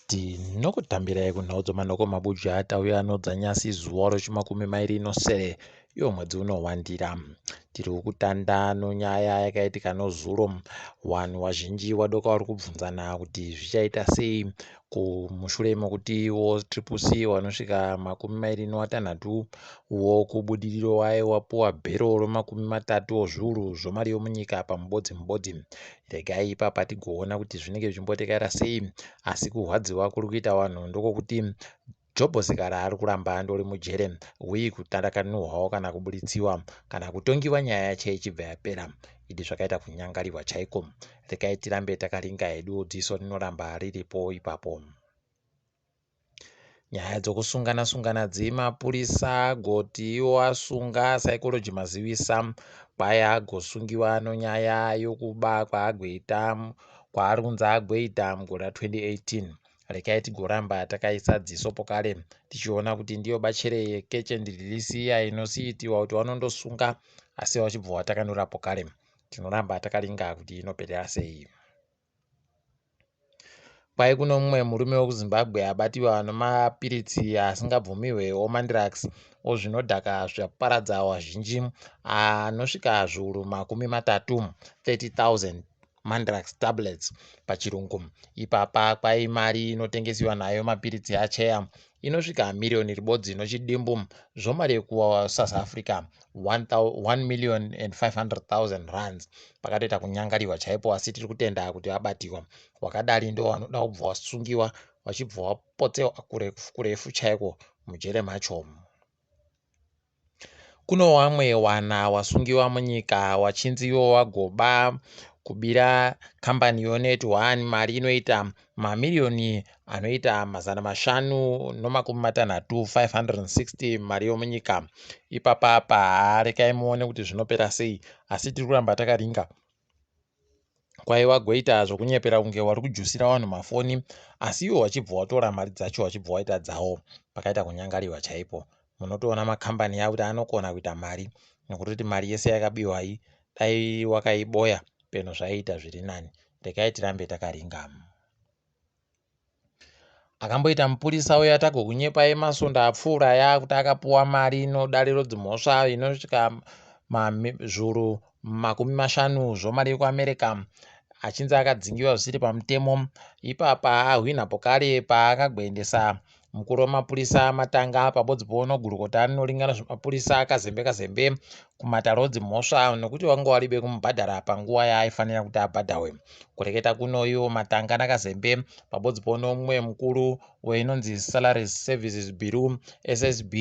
Ndinokutambirai kunhau dzomanhoko mabuja atauya dzanyasi zuva rochimakumi mairi nosere iwo mwedzi uno wandira. Tiri kutanda nonyaya yakaitika nozuro. Vanhu vazhinji vadoka vari kubvunzana kuti zvichaita sei kumushure mokutiwo tripusi vanosvika makumi mairi nevatanhatu wokubudiriro waye wapuwa bhero remakumi matatu zviuru zvomari yomunyika pamubodzi. Regai ipapa tigoona kuti zvinenge zvichimbotekera sei, asi kurwadziwa kuri kuita vanhu ndokokuti Jobhosikara ari kuramba andori mujere, uye kutandakanuhwawo kana kuburitsiwa kana kutongiwa nyaya yacho ichibva yapera. Idi zvakaita kunyangariwa chaiko. Regai tirambe takaringa hedu, dziso rinoramba riripo ipapo. Nyaya dzokusungana dzimapurisa goti iwo asunga saikoroji mazivisa kwaya agosungiwa nonyaya yokuba kwaari kunzi agoita mugore 2018. Rekai tigoramba takaisa dziso pokare tichiona kuti ndiyo bachere kechendiririsiya inosiitiwa kuti vanondosunga asi vachibva vatakanura pokare. Tinoramba takaringa kuti inoperera sei. Kwai kuno mumwe murume wekuZimbabwe abatiwa nemapiritsi asingabvumiwe omandirax ozvinodhaka zvaparadza vazhinji anosvika zviuru makumi matatu 30,000 mandirax tablets pachirungu. Ipapa kwai mari inotengesiwa nayo mapiritsi achaya inosvika miriyoni ribodzi nochidimbu zvomari yekuSouth Africa 1,500,000 rands. Pakatoita kunyangariwa chaipo, asi tiri kutenda kuti abatiwa. Wakadari ndo vanoda kubva vasungiwa vachibva vapotsewa kurefu chaiko mujere macho. Kuno vamwe wana wasungiwa munyika wachinziwo wagoba kubira kambani yoNet1 mari inoita mamiriyoni anoita 560 560 mari yomunyika. Ipapa rekai muone kuti zvinopera sei, asi tiri kuramba takaringa. Kwai wagoita zvokunyepera kunge wari kujusira vanhu mafoni, asi iwo wachibva watora mari dzacho wachibva waita dzawo. Pakaita kunyangariwa chaipo. Munotoona makambani avo kuti anokona kuita mari, nokutoti mari yese yakabiwai dai wakaiboya peno zvaiita zviri nani. Regai tirambe takaringa. Akamboita mupurisa uya tagokunyepai masonda apfuura yakuti akapuwa mari inodariro dzimhosva inosvika zviuru makumi mashanu zvomari yekuAmerica achinzi akadzingiwa zvisiri pamutemo. Ipapa ahwina pokare paakagoendesa mukuru wemapurisa matanga pabodzi pounogurukota anoringana zvemapurisa akazembe kumataro dzimhosva nokuti vanga varibe kumubhadhara panguva yaaifanira kuti abhadhawe. Kureketa kuno iwo matanga nakazembe pabodzi pono mumwe mukuru wainonzi Salary Services Bureau SSB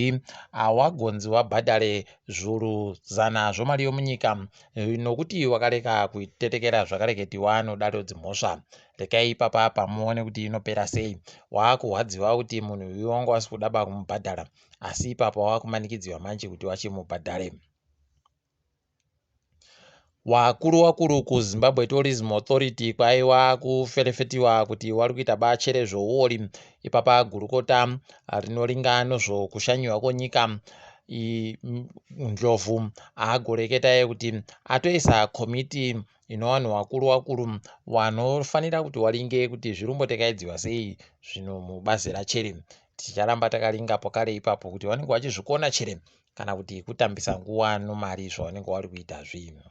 wagonzi wabhadhare zviuru 100 zvomari yomunyika nokuti wakareka kuitetekera zvakareketiwa nodariro dzimhosva. Rekai ipapa pamuone kuti inopera sei. Waakurwadziwa kuti munhu uyu wanga wasi kudaba kumubhadhara, asi ipapa waakumanikidziwa manje kuti wachimubhadhare. Wakuru kuZimbabwe Tourism Authority kwaiwa kuferefetiwa kuti wari kuita bachere zvouori. Ipapa gurukota rinoringa nozvokushanyiwa kwenyika Ndlovu agoreketa kuti atoisa komiti ino vanhu vakuru vanofanira kuti waringe kuti zvirumbotokaidziwa sei zvino mubazi rachere. Ticharamba takaringa pokare ipapo kuti vanenge vachizvikona chere kana kuti kutambisa nguva nomari zvavanenge vari kuita zvinhu.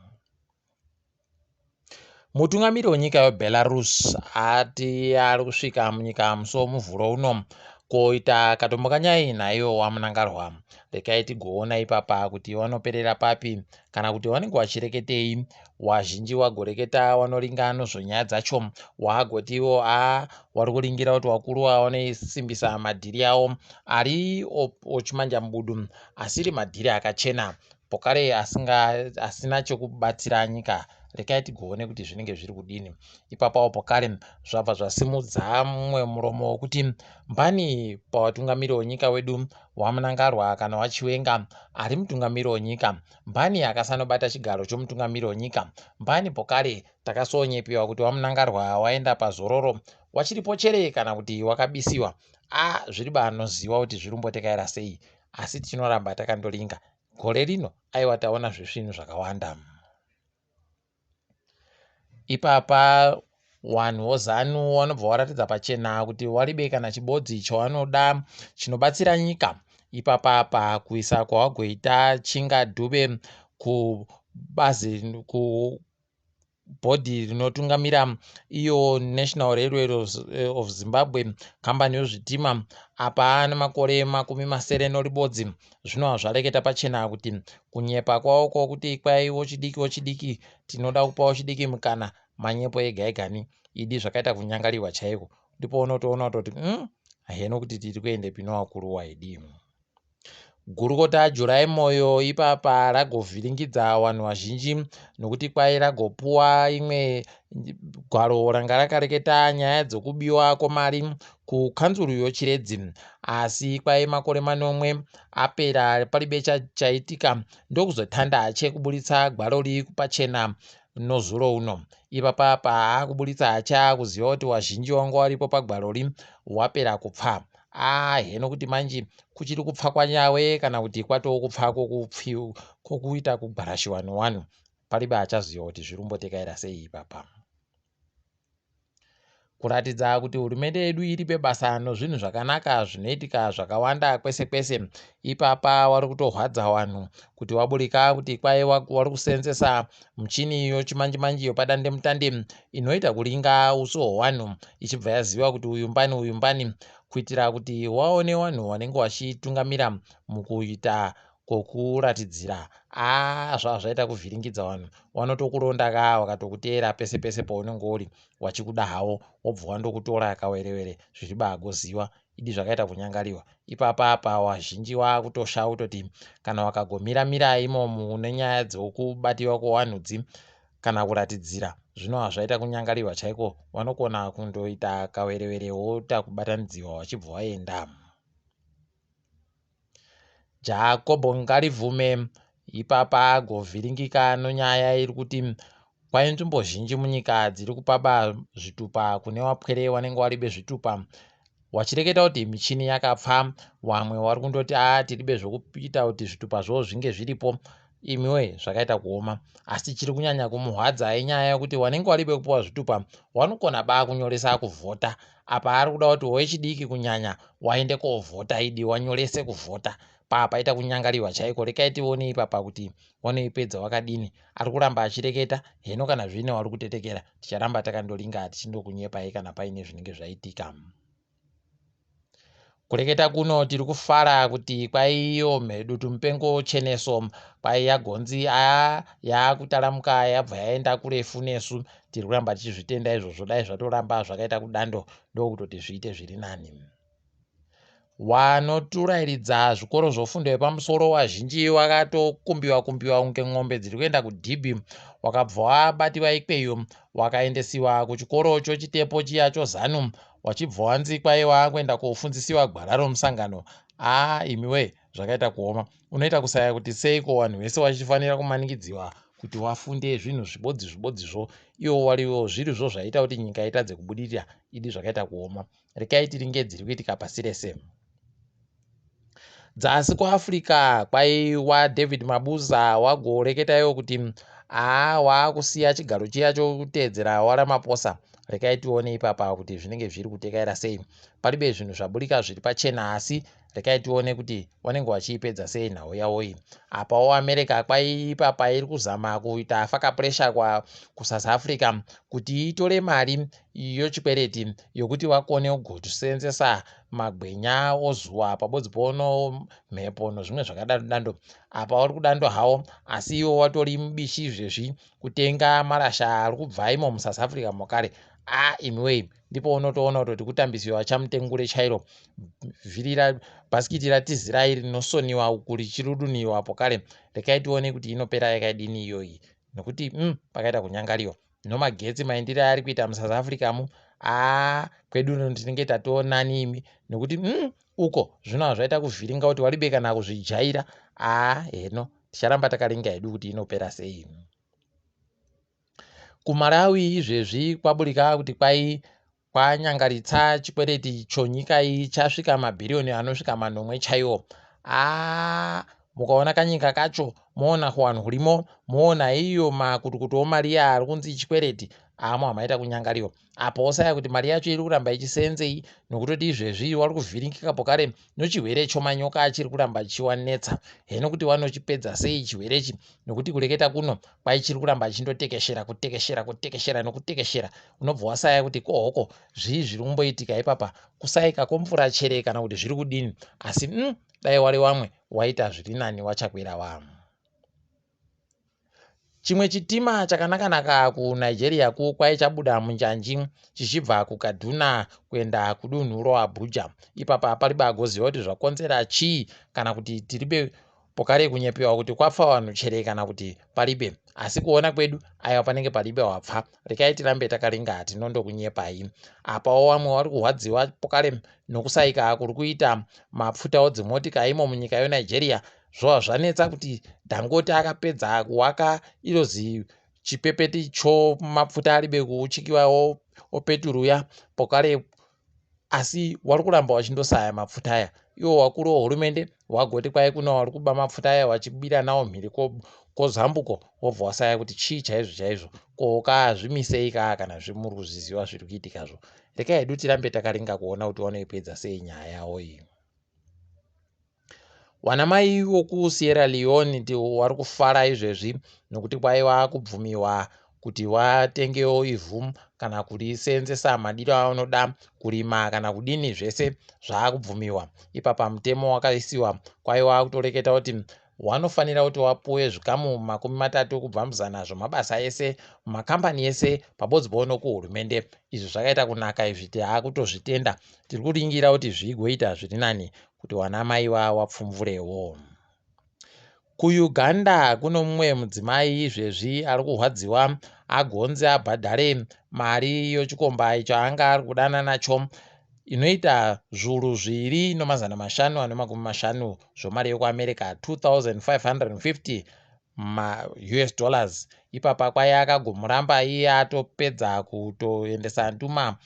Mutungamiri wenyika yeBelarus ati ari kusvika munyika muso muvhuro uno koita katombo kanyai nayo wamunangarwa. Rekai tigoona ipapa kuti vanoperera papi kana kuti vanenge vachireketei. Wazhinji wagoreketa vanoringa nozvonyaya dzacho, waagotiwo vari kuringira kuti vakuru vanoisimbisa madhiri avo ari ochimanja mubudu, asiri madhiri akachena pokare asina chokubatsira nyika. Rekai tigoone kuti zvinenge zviri kudini. Ipapawo pokare zvabva zvasimudza mumwe muromo wokuti mbani pawatungamiri wenyika wedu wamunangarwa kana wachiwenga ari mutungamiri wenyika, mbani akasanobata chigaro chomutungamiri wenyika, mbani pokare takasonyepiwa kuti wamunangarwa waenda pazororo wachiripo chere kana kuti wakabisiwa. Zviri banoziva kuti zvirumbotekaira sei, asi tinoramba takandoringa. Gore rino aiwa taona zvezvinhu zvakawanda. Ipapa wanhu wozanu wanobva waratidza pachena kuti waribe kana chibodzi chavanoda chinobatsira nyika. Ipapapa kuisa kwawagoita Chingadube kubazi bhodhi rinotungamira iyo National Railway of Zimbabwe, kambani yezvitima, apa nemakore 7 zvino zvareketa pachena kuti kunyepa kwawo kwokuti kwai wochidiki tinoda kupa wochidiki mukana manyepo egani idi zvakaita kunyangariwa chaiko. Ndipo unotoona kuti heno kuti tiri kuende pino wakuru waidi. Gurukota Jurai Moyo ipapa ragovhiringidza vanhu vazhinji nokuti kwai ragopuwa imwe gwaro ranga rakareketa nyaya dzokubiwa kwemari kukanzuru yochiredzi, asi kwai makore 9 apera paribe chaitika ndokuzotanda chekuburitsa gwaro riri pachena nozuro uno. Ipapapa akuburitsa hacha kuziva kuti wazhinji wanga waripo pagwarori wapera kupfa. Heno kuti manje kuchiri kupfa kwanyawe kana kuti kwatoo kupfa kwokuita kugwarashiwa newanhu, paribe achaziva kuti zvirimbotekaira sei ipapa. Kuratidza kuti hurumende yedu iri pebasa nozvinhu zvakanaka zvinoitika zvakawanda kwese kwese. Ipapa wari kutohwadza wanhu kuti waburika kuti kwai wari kuseenzesa muchini yochimanjimanje yopadande mutande inoita kuringa uso hwewanhu ichibva yaziva kuti uyu mbani kuitira kuti waone wanhu wanenge wachitungamira mukuita kwokuratidzira. Zvaita kuvhiringidza wanhu, wanotokuronda wakatokuteera pese pese paunenge uri wachikuda hawo, wobva wandokutora akawerewere zvichibagoziva idi zvakaita kunyangariwa. Ipapapa wazhinji wakutosha kutoti kana wakagomiramira imomo nenyaya dzokubatiwa kwewanhudzi kana kuratidzira, zvino hazvaita kunyangariwa chaiko, wanokona kundoita kawerewere woita kubatanidziwa wachibva waenda. Jacobo Ngarivume ipapa agovhiringika nonyaya iri kuti kwai nzvimbo zhinji munyika dziri kupaba zvitupa kune wapwere wanenge waribe zvitupa, wachireketa kuti michini yakapfa. Wamwe wari kundoti tiribe zvokuita kuti zvitupa zvo zvinge zviripo. Imiwe zvakaita kuoma, asi chiri kunyanya kumuhwadza inyaya yokuti wanenge waribe kupuwa zvitupa wanokona kunyoresa kuvhota. Apa ari kuda kuti wechidiki kunyanya waende kovhota idi wanyorese kuvhota. Paita kunyangariwa chaiko. Rekai tione ipapa kuti wanoipedza wakadini. Ari kuramba achireketa, heno kana zvine wari kutetekera ticharamba takandoringa tichindokunyepai kana paine zvinenge zvaitika. Kureketa kuno tiri kufara kuti kwaiyo mhedutu mupengo cheneso kwai yagonzi yakutaramuka yabva yaenda kurefu nesu. Tiri kuramba tichizvitenda izvozvo, dai zvatoramba zvakaita kudando ndokutoti zviite zviri nani. Wanoturairidza zvikoro zvofundo yepamusoro wazhinji wakatokumbiwa kunge ng'ombe dziri kuenda kudhibhi, wakabva wabatiwa ikweyo wakaendesiwa kuchikoro chochitepo chiya choZanu, wachibva wanzi kwai wakuenda kofundzisiwa gwara romusangano. Imiwe zvakaita kuoma. Unoita kusaya kuti seiko wanhu vese wachifanira kumanikidziwa kuti wafunde zvinhu zvibodzizvo, iwo wariwo zvirizvo zvaita kuti nyika itadze kubudirira. Idi zvakaita kuoma. Rekai tiringe dziri kuitika pasi rese. Dzasi kuAfrica kwai waDavid Mabuza wagoreketayo kuti waakusiya chigaro chiya chokuteedzera waRamaphosa. Rekai tione ipapa kuti zvinenge zviri kutekaira sei. Paribe zvinhu zvaburika zviri pachena, asi rekai tione kuti wanenge wachiipedza sei nhau yawo iyi. Apawo America kwai ipapa iri kuzama kuita faka pressure kuSouth Africa kuti itore mari yochikwereti yokuti vakone kugoseenzesa magwenya ozuwa pabodzi pono mhepo nozvimwe zvakadando. Apa wari kudando hawo, asi iwo watori mubishi izvezvi kutenga marasha ari kubva imo muSouth Africa mokare. Imiwei ndipo unotoona kuti kutambisiwa chamutengure chairo. Vhirira bhasikiti ratizira iri rinosoniwa uku richiruduniwa pokare. Rekai tione kuti inopera yakadini iyoyi, nokuti pakaita kunyangariwa. Magetsi maindira ari kuita muSouth Africa mu kwedu tinenge tatoona nimi, nokuti uko zvino zvaita kuvhiringa kuti waribe kana kuzvijaira. Heno ticharamba takaringa hedu kuti inopera sei. KuMalawi izvezvi kwaburika kuti kwai kwanyangaritsa chikwereti chonyika iyi chasvika mabhiriyoni anosvika 9 chaiwo. mukaona kanyika kacho moona hwanhu hurimo moona iyo makutukutu mari ari kunzi chikwereti amo hamaita kunyangariwa apa osaya kuti mari yacho iri kuramba ichisenzei nokutoti izvezvi wari kuvhiringika pokare nochirwere chomanyoka achiri kuramba chiwanetsa heno kuti wanochipedza sei chirwerechi nokuti kureketa kuno kwaichiri kuramba kutekeshera nokutekeshera unobva wasaya kuti kohoko zviri kumboitika ipapa kusaika komvura chere kana kuti zviri kudini asi dai wari wamwe waita zviri nani wachakwira wamwe. Chimwe chitima chakanaka kuNigeria kwai chabuda munjanji chichibva kuKaduna kuenda kudunhu roAbuja. Ipapa paribe agoziva kuti zvakonzera chii kana kuti tiribe pokare kunyepewa kuti kwafa vanhu chere kana kuti paribe, asi kuona kwedu aiwa panenge paribe wapfa. Rekai tirambe takaringa tinondokunyepai. Apawo vamwe vari kurwadziwa pokare nokusaika kuri kuita mapfuta dzimotika imo munyika yeNigeria. Zvova zvanetsa kuti Dangote akapedza kuwaka irozi chipepeti cho mapfuta aribe kuchikiwa opeturuya pokare, asi wari kuramba wachindosaya mapfuta aya. Iwo wakuru wehurumende wagoti kwai kuna wari kuba mapfuta aya wachibira nawo mhiri kozambuko wobva wasaya kuti chii chaizvo koka zvimisei kana zvimuri kuzviziva zviri kuitikazvo. Rekai hedu tirambe takaringa kuona kuti wanoipedza sei nyaya yawo iyi. Wanamai wokuSierra Leone ndiwo wari kufara izvezvi nokuti kwaiva kubvumiwa kuti watengewo ivhu kana kurisenzesa madiro anoda kurima kana kudini zvese zvaakubvumiwa. Ipapa mutemo wakaisiwa kwaiva kutoreketa kuti wanofanira kuti wapuwe zvikamu 30 kubva muzana zvemabasa ese makambani ese pabodzi nokuhurumende. Izvi zvakaita kunaka izvi taakutozvitenda. Tiri kuringira kuti zvigoita zviri nani kuti wanamai wapfumvurewo. KuUganda kuno mumwe mudzimai izvezvi ari kurwadziwa agonze abhadhare mari yochikomba icho anga ari kudana nacho inoita zviuru 2,550 zvomari yekuAmerica, $2,550 US. Ipapa kwai akagomuramba iye atopedza kutoendesa nduma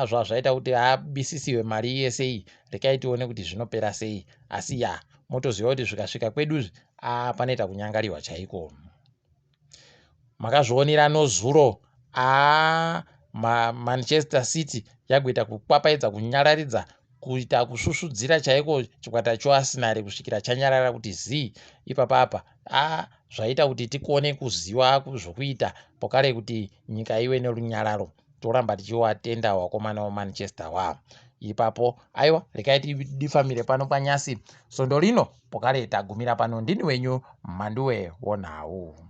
zvazvaita kuti abisisiwe mari yese. Rekai tione kuti zvinopera sei, asi motoziva kuti zvikasvika kwedu panoita kunyangariwa chaiko. Makazvionera nozuro Manchester City yagoita kupapaidza kunyararidza kuita kusvusvudzira chaiko chikwata choArsenal kusvikira chanyarara kuti zii. Ipapa zvaita kuti tikone kuziva zvokuita pokare kuti nyika iwe nerunyararo. Toramba tichiwatenda wakomana weManchester ipapo. Aiwa, rekai tidifamire pano panyasi. Sondo rino pokare tagumira pano. Ndini wenyu MHANDUWE WeNhau.